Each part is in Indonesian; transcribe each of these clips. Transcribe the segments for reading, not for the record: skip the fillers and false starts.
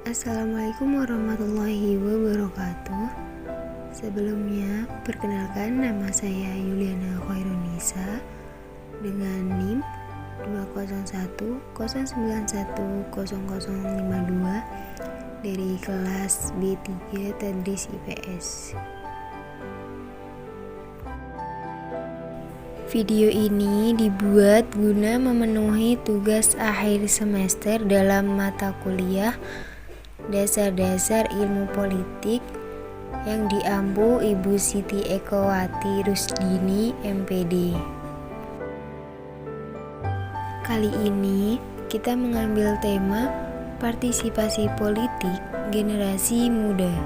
Assalamualaikum warahmatullahi wabarakatuh. Sebelumnya, perkenalkan nama saya Yuliana Khairunisa dengan NIM 20109100052 dari kelas B3 Tadris IPS. Video ini dibuat guna memenuhi tugas akhir semester dalam mata kuliah Dasar-dasar Ilmu Politik yang diampu Ibu Siti Ekowati Rusdini MPD. Kali ini kita mengambil tema partisipasi politik generasi muda.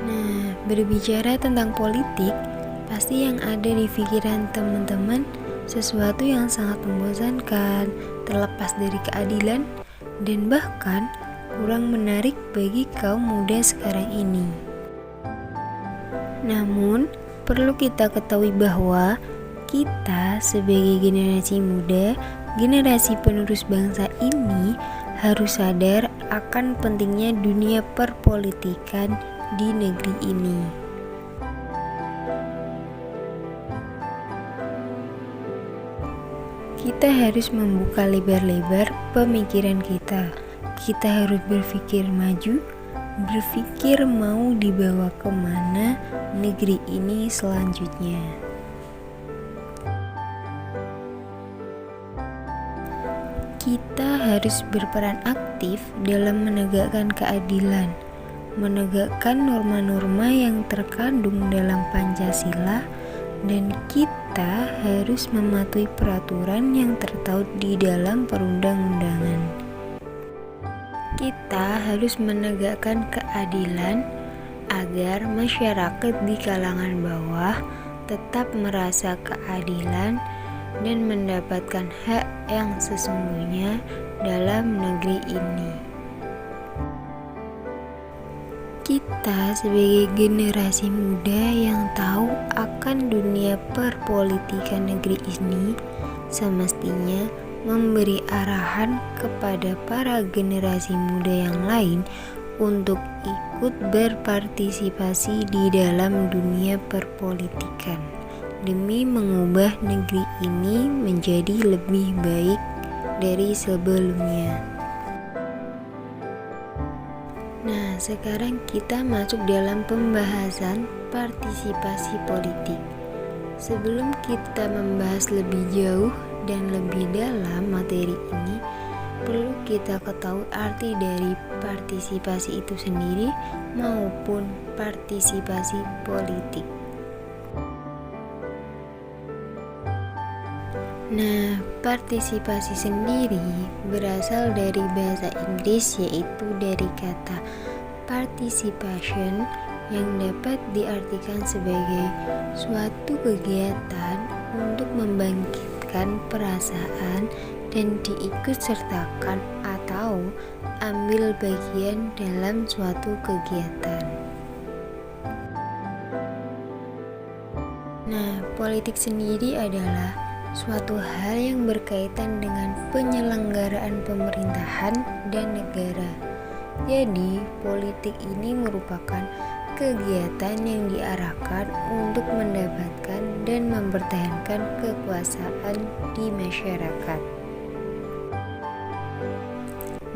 Nah, berbicara tentang politik, pasti yang ada di pikiran teman-teman sesuatu yang sangat membosankan, terlepas dari keadilan, dan bahkan kurang menarik bagi kaum muda sekarang ini. Namun, perlu kita ketahui bahwa kita sebagai generasi muda, generasi penerus bangsa ini harus sadar akan pentingnya dunia perpolitikan di negeri ini. Kita harus membuka lebar-lebar pemikiran kita. Kita harus berpikir maju, berpikir mau dibawa kemana negeri ini selanjutnya. Kita harus berperan aktif dalam menegakkan keadilan, menegakkan norma-norma yang terkandung dalam Pancasila, dan kita harus mematuhi peraturan yang tertaut di dalam perundang-undangan. Kita harus menegakkan keadilan agar masyarakat di kalangan bawah tetap merasa keadilan dan mendapatkan hak yang sesungguhnya dalam negeri ini. Kita sebagai generasi muda yang tahu akan dunia perpolitikan negeri ini semestinya memberi arahan kepada para generasi muda yang lain untuk ikut berpartisipasi di dalam dunia perpolitikan demi mengubah negeri ini menjadi lebih baik dari sebelumnya. Nah, sekarang kita masuk dalam pembahasan partisipasi politik. Sebelum kita membahas lebih jauh dan lebih dalam materi ini, perlu kita ketahui arti dari partisipasi itu sendiri maupun partisipasi politik. Nah, partisipasi sendiri berasal dari bahasa Inggris, yaitu dari kata participation yang dapat diartikan sebagai suatu kegiatan untuk membangkitkan perasaan dan diikutsertakan atau ambil bagian dalam suatu kegiatan. Nah, politik sendiri adalah suatu hal yang berkaitan dengan penyelenggaraan pemerintahan dan negara. Jadi, politik ini merupakan kegiatan yang diarahkan untuk mendapatkan dan mempertahankan kekuasaan di masyarakat.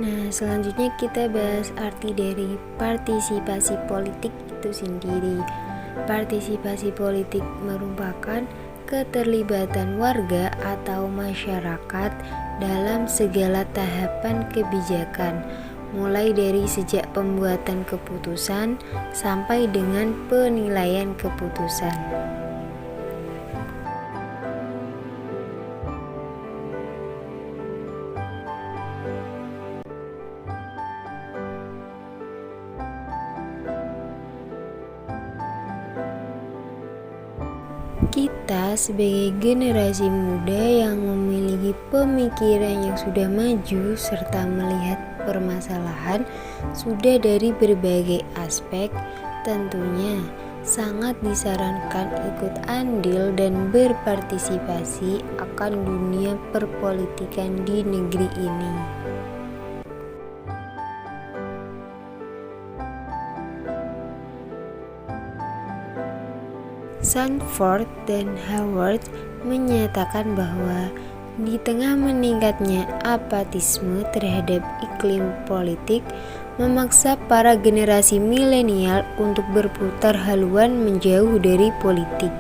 Nah, selanjutnya kita bahas arti dari partisipasi politik itu sendiri. Partisipasi politik merupakan keterlibatan warga atau masyarakat dalam segala tahapan kebijakan, mulai dari sejak pembuatan keputusan sampai dengan penilaian keputusan. Kita sebagai generasi muda yang memiliki pemikiran yang sudah maju serta melihat permasalahan sudah dari berbagai aspek, tentunya sangat disarankan ikut andil dan berpartisipasi akan dunia perpolitikan di negeri ini. Sanford dan Howard menyatakan bahwa di tengah meningkatnya apatisme terhadap iklim politik, memaksa para generasi milenial untuk berputar haluan menjauh dari politik.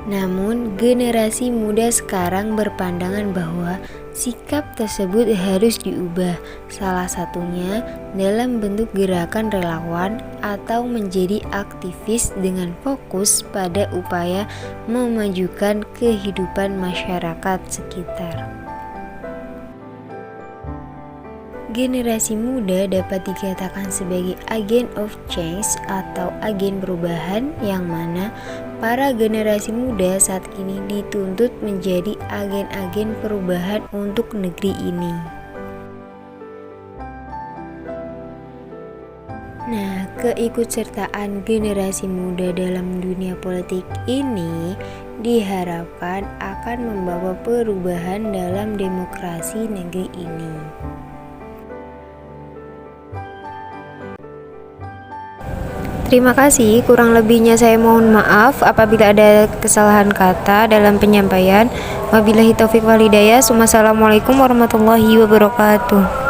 Namun, generasi muda sekarang berpandangan bahwa sikap tersebut harus diubah, salah satunya dalam bentuk gerakan relawan atau menjadi aktivis dengan fokus pada upaya memajukan kehidupan masyarakat sekitar. Generasi muda dapat dikatakan sebagai agen of change atau agen perubahan, yang mana para generasi muda saat ini dituntut menjadi agen-agen perubahan untuk negeri ini. Nah, keikutsertaan generasi muda dalam dunia politik ini diharapkan akan membawa perubahan dalam demokrasi negeri ini. Terima kasih, kurang lebihnya saya mohon maaf apabila ada kesalahan kata dalam penyampaian. Wabillahi taufik wal hidayah. Wassalamualaikum warahmatullahi wabarakatuh.